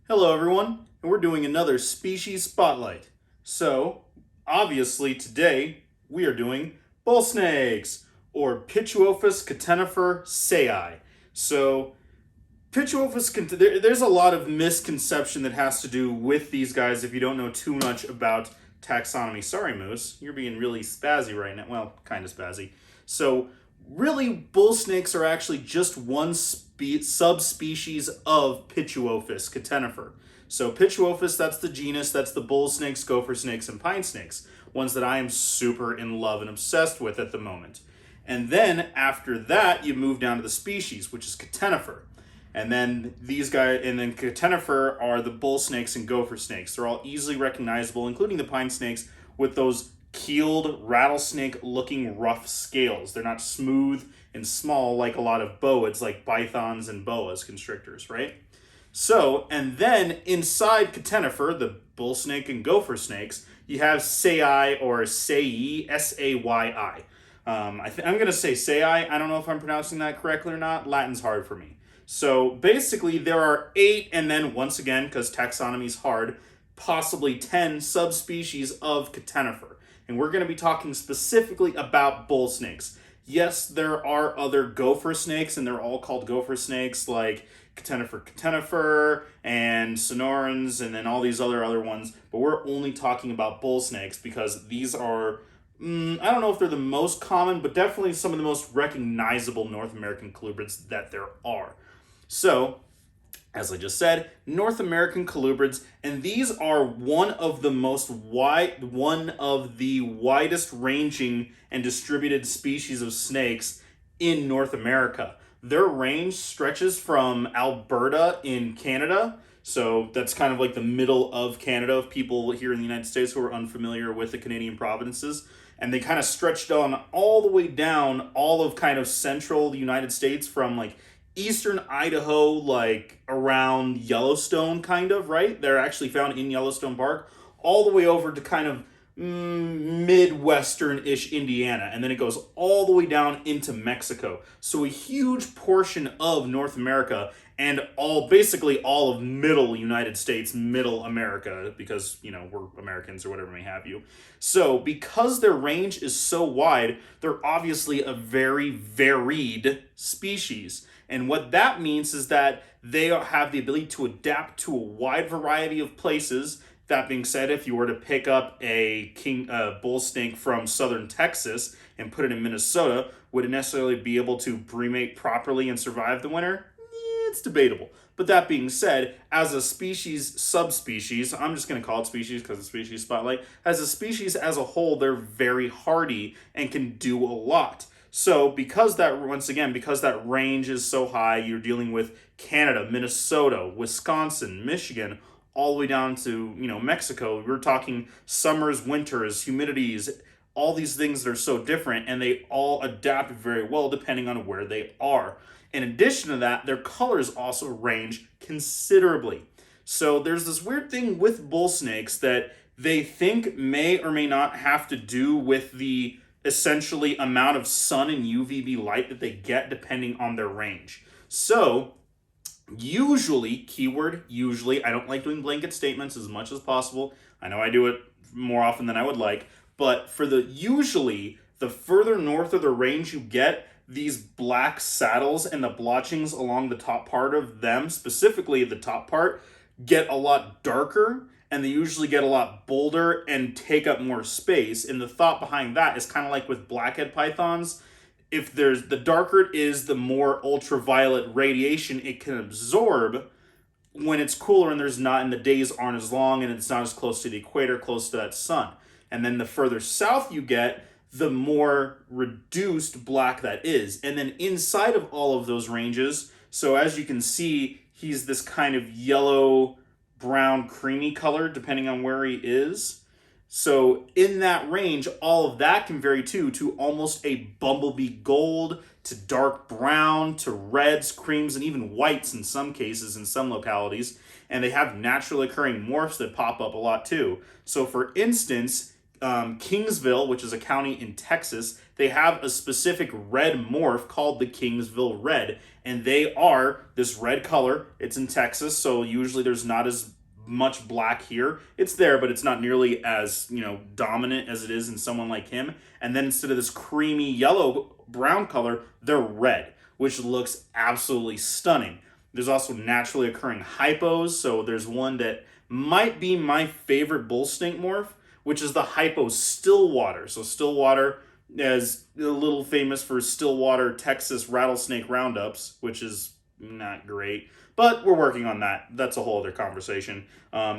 Hello everyone, and we're doing another species spotlight. So, obviously today we are doing bull snakes, or Pituophis catenifer sayi. So, there's a lot of misconception that has to do with these guys if you don't know too much about taxonomy. Sorry, Moose, you're being really spazzy right now. Well, kind of spazzy. So, really, bull snakes are actually just one subspecies of Pituophis catenifer. So, Pituophis, that's the genus, that's the bull snakes, gopher snakes, and pine snakes, ones that I am super in love and obsessed with at the moment. And then after that, you move down to the species, which is catenifer. And then catenifer are the bull snakes and gopher snakes. They're all easily recognizable, including the pine snakes, with those keeled rattlesnake looking rough scales. They're not smooth and small like a lot of boids, like pythons and boas constrictors, right? So, and then inside catenifer, the bull snake and gopher snakes, you have sayi or sayi, S-A-Y-I. I'm going to say sayi. I don't know if I'm pronouncing that correctly or not. Latin's hard for me. So basically, there are 8, and then once again, because taxonomy is hard, possibly 10 subspecies of catenifer. And we're going to be talking specifically about bull snakes. Yes, there are other gopher snakes, and they're all called gopher snakes, like catenifer, and sonorans, and then all these other ones. But we're only talking about bull snakes because these are, I don't know if they're the most common, but definitely some of the most recognizable North American colubrids that there are. So, as I just said, North American colubrids, and these are one of the widest ranging and distributed species of snakes in North America. Their range stretches from Alberta in Canada, so that's kind of like the middle of Canada, if people here in the United States who are unfamiliar with the Canadian provinces. And they kind of stretched on all the way down all of kind of central United States from like eastern Idaho, like around Yellowstone, kind of, right? They're actually found in Yellowstone Park, all the way over to kind of Midwestern-ish Indiana, and then it goes all the way down into Mexico. So a huge portion of North America and basically all of middle United States, middle America, because, we're Americans or whatever may have you. So because their range is so wide, they're obviously a very varied species. And what that means is that they have the ability to adapt to a wide variety of places. That being said, if you were to pick up a bull snake from southern Texas and put it in Minnesota, would it necessarily be able to brumate properly and survive the winter? It's debatable. But that being said, as a subspecies, I'm just going to call it species because it's species spotlight, as a species as a whole, they're very hardy and can do a lot. So because that range is so high, you're dealing with Canada, Minnesota, Wisconsin, Michigan, all the way down to, Mexico. We're talking summers, winters, humidities, all these things that are so different, and they all adapt very well depending on where they are. In addition to that, their colors also range considerably. So there's this weird thing with bull snakes that they think may or may not have to do with the essentially amount of sun and UVB light that they get depending on their range. So usually, keyword usually, I don't like doing blanket statements as much as possible. I know I do it more often than I would like, but usually, the further north of the range you get, these black saddles and the blotchings along the top part of them, specifically the top part, get a lot darker, and they usually get a lot bolder and take up more space. And the thought behind that is kind of like with blackhead pythons. If the darker it is, the more ultraviolet radiation it can absorb when it's cooler and the days aren't as long and it's not as close to the equator, close to that sun. And then the further south you get, the more reduced black that is. And then inside of all of those ranges, so as you can see, he's this kind of yellow, brown, creamy color, depending on where he is. So in that range, all of that can vary too, to almost a bumblebee gold, to dark brown, to reds, creams, and even whites in some cases, in some localities. And they have naturally occurring morphs that pop up a lot too. So for instance, Kingsville, which is a county in Texas, they have a specific red morph called the Kingsville Red, and they are this red color. It's in Texas, so usually there's not as much black here. It's there, but it's not nearly as, dominant as it is in someone like him. And then instead of this creamy yellow brown color, they're red, which looks absolutely stunning. There's also naturally occurring hypos. So there's one that might be my favorite bull snake morph, which is the hypo Stillwater. So Stillwater is a little famous for Stillwater Texas rattlesnake roundups, which is not great, but we're working on that. That's a whole other conversation.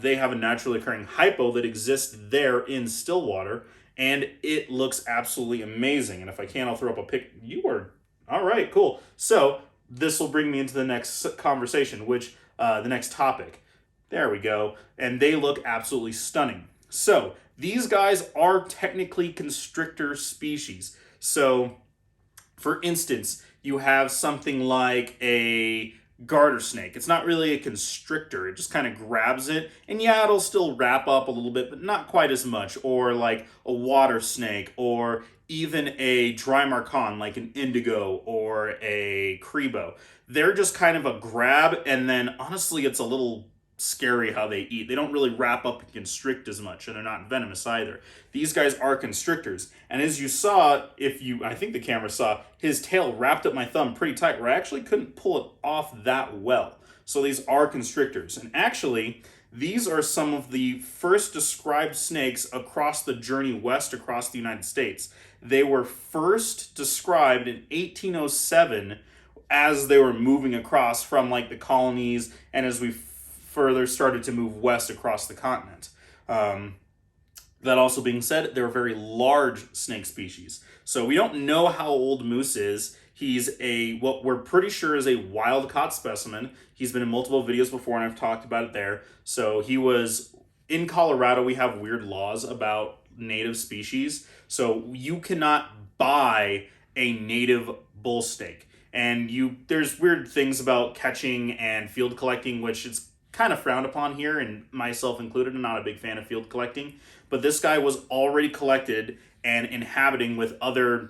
They have a naturally occurring hypo that exists there in Stillwater, and it looks absolutely amazing. And if I can, I'll throw up a pic. You are all right, cool. So this will bring me into the next conversation, which the next topic. There we go. And they look absolutely stunning. So these guys are technically constrictor species. So, for instance, you have something like a garter snake. It's not really a constrictor. It just kind of grabs it. And yeah, it'll still wrap up a little bit, but not quite as much. Or like a water snake, or even a Drymarchon like an indigo or a Crebo. They're just kind of a grab, and then honestly, it's a little scary how they eat. They don't really wrap up and constrict as much, and they're not venomous either. These guys are constrictors, and as you saw, I think the camera saw, his tail wrapped up my thumb pretty tight where I actually couldn't pull it off that well. So these are constrictors, and actually these are some of the first described snakes across the journey west across the United States. They were first described in 1807 as they were moving across from like the colonies, and as we further started to move west across the continent. That also being said, they're a very large snake species. So we don't know how old Moose is. He's what we're pretty sure is a wild caught specimen. He's been in multiple videos before, and I've talked about it there. So he was in Colorado. We have weird laws about native species. So you cannot buy a native bull snake. And there's weird things about catching and field collecting, which is kind of frowned upon here, and myself included. I'm not a big fan of field collecting, but this guy was already collected and inhabiting with other,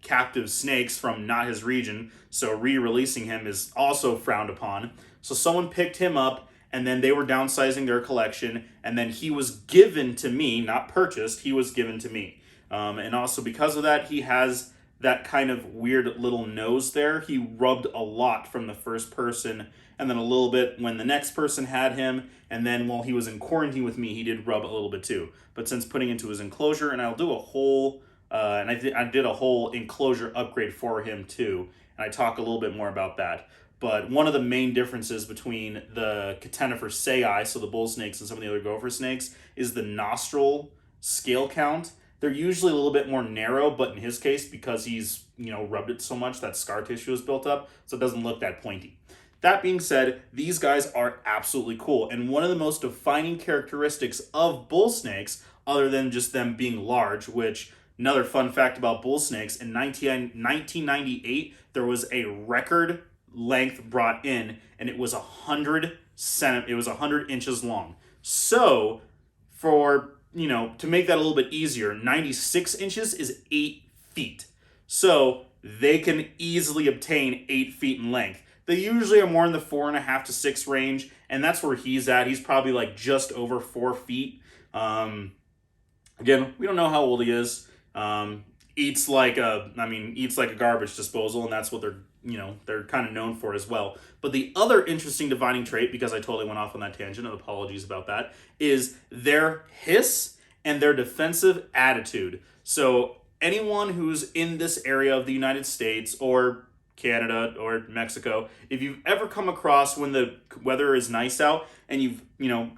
captive snakes from not his region, so re-releasing him is also frowned upon. So someone picked him up, and then they were downsizing their collection, and then he was given to me, not purchased, he was given to me. And also because of that, he has that kind of weird little nose there. He rubbed a lot from the first person, and then a little bit when the next person had him, and then while he was in quarantine with me, he did rub a little bit too. But since putting into his enclosure, and I'll do a whole, I did a whole enclosure upgrade for him too, and I talk a little bit more about that. But one of the main differences between the Catenifer sayi, so the bull snakes, and some of the other gopher snakes, is the nostril scale count. They're usually a little bit more narrow, but in his case, because he's, rubbed it so much, that scar tissue is built up, so it doesn't look that pointy. That being said, these guys are absolutely cool, and one of the most defining characteristics of bull snakes, other than just them being large, which, another fun fact about bull snakes, in 1998, there was a record length brought in, and it was 100 inches long. So, for, to make that a little bit easier, 96 inches is 8 feet. So, they can easily obtain 8 feet in length. They usually are more in the 4.5 to 6 range, and that's where he's at. He's probably like just over 4 feet. Again, we don't know how old he is. Eats like a garbage disposal, and that's what they're kind of known for as well. But the other interesting defining trait, because I totally went off on that tangent, and apologies about that, is their hiss and their defensive attitude. So anyone who's in this area of the United States or Canada or Mexico, if you've ever come across when the weather is nice out and you've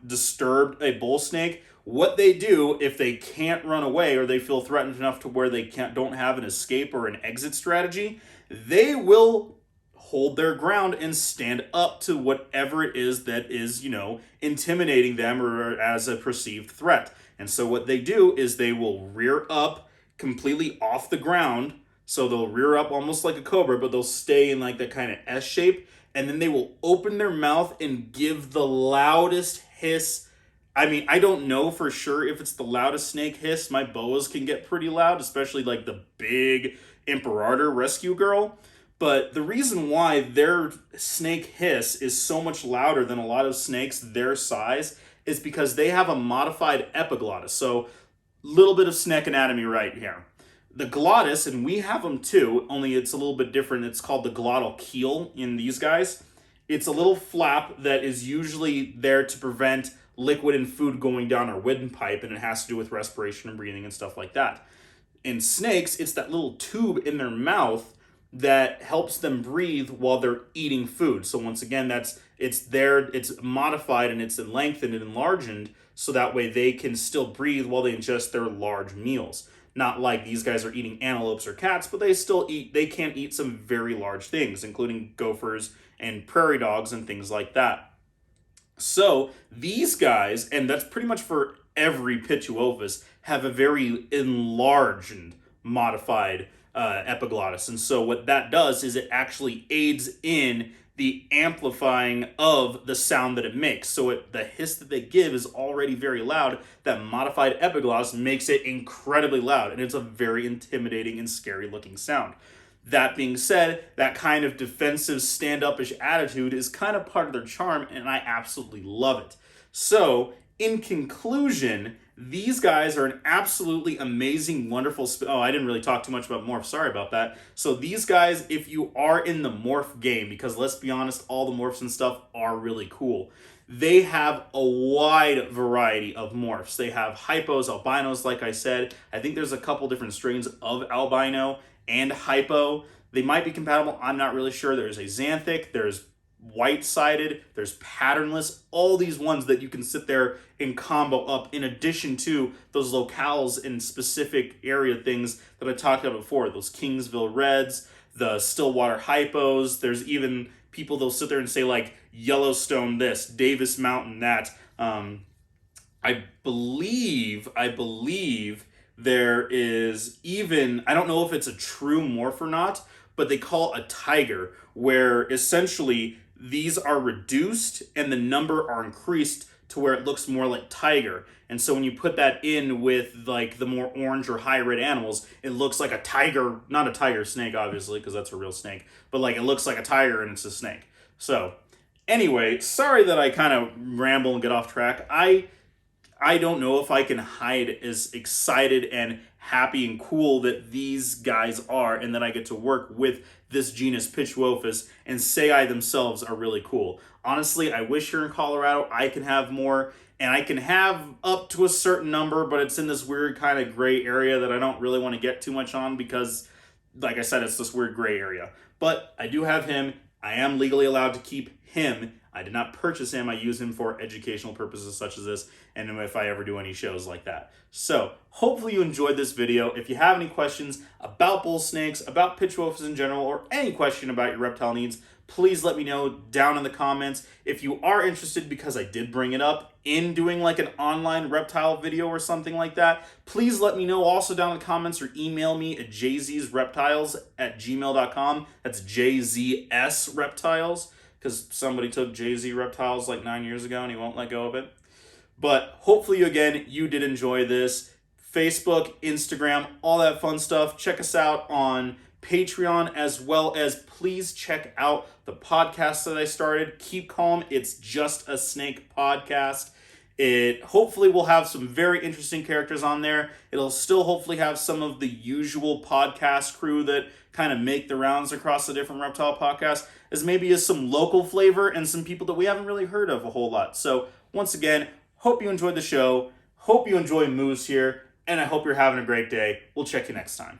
disturbed a bull snake, what they do if they can't run away or they feel threatened enough to where they don't have an escape or an exit strategy, they will hold their ground and stand up to whatever it is that is intimidating them or as a perceived threat. And so what they do is they will rear up completely off the ground. So they'll rear up almost like a cobra, but they'll stay in like that kind of S shape. And then they will open their mouth and give the loudest hiss. I mean, I don't know for sure if it's the loudest snake hiss. My boas can get pretty loud, especially like the big Imperator rescue girl. But the reason why their snake hiss is so much louder than a lot of snakes their size is because they have a modified epiglottis. So, little bit of snake anatomy right here. The glottis, and we have them too, only it's a little bit different. It's called the glottal keel in these guys. It's a little flap that is usually there to prevent liquid and food going down our windpipe, and it has to do with respiration and breathing and stuff like that. In snakes, it's that little tube in their mouth that helps them breathe while they're eating food. So once again, it's modified and it's lengthened and enlarged so that way they can still breathe while they ingest their large meals. Not like these guys are eating antelopes or cats, but they can eat some very large things, including gophers and prairie dogs and things like that. So these guys, and that's pretty much for every Pituophis, have a very enlarged, modified epiglottis. And so what that does is it actually aids in the amplifying of the sound that it makes. So the hiss that they give is already very loud. That modified epiglottis makes it incredibly loud, and it's a very intimidating and scary looking sound. That being said, that kind of defensive stand-up-ish attitude is kind of part of their charm, and I absolutely love it. So, in conclusion, these guys are an absolutely amazing, wonderful... I didn't really talk too much about morphs. Sorry about that. So these guys, if you are in the morph game, because let's be honest, all the morphs and stuff are really cool. They have a wide variety of morphs. They have hypos, albinos, like I said. I think there's a couple different strains of albino and hypo. They might be compatible. I'm not really sure. There's a xanthic. There's white-sided, there's patternless, all these ones that you can sit there and combo up in addition to those locales in specific area things that I talked about before, those Kingsville Reds, the Stillwater Hypos. There's even people that'll sit there and say like Yellowstone this, Davis Mountain that. I believe there is even, I don't know if it's a true morph or not, but they call it a tiger, where essentially these are reduced and the number are increased to where it looks more like tiger. And so when you put that in with like the more orange or high red animals, it looks like a tiger, not a tiger snake obviously, because that's a real snake, but like it looks like a tiger and it's a snake. So anyway, sorry that I kind of ramble and get off track. I don't know if I can hide as excited and happy and cool that these guys are, and that I get to work with this genus Pituophis and Sei themselves are really cool. Honestly, I wish here in Colorado I can have more, and I can have up to a certain number, but it's in this weird kind of gray area that I don't really want to get too much on because, like I said, it's this weird gray area. But I do have him. I am legally allowed to keep him. I did not purchase him. I use him for educational purposes such as this, and if I ever do any shows like that. So, hopefully you enjoyed this video. If you have any questions about bull snakes, about Pituophis in general, or any question about your reptile needs, please let me know down in the comments. If you are interested, because I did bring it up, in doing like an online reptile video or something like that, please let me know also down in the comments or email me at jzreptiles@gmail.com. That's JZS Reptiles. Because somebody took Jay-Z Reptiles like 9 years ago and he won't let go of it. But hopefully, again, you did enjoy this. Facebook, Instagram, all that fun stuff. Check us out on Patreon, as well as please check out the podcast that I started. Keep Calm. It's Just a Snake podcast. It hopefully will have some very interesting characters on there. It'll still hopefully have some of the usual podcast crew that kind of make the rounds across the different reptile podcasts, as maybe as some local flavor and some people that we haven't really heard of a whole lot. So once again, hope you enjoyed the show. Hope you enjoy Moose here, and I hope you're having a great day. We'll check you next time.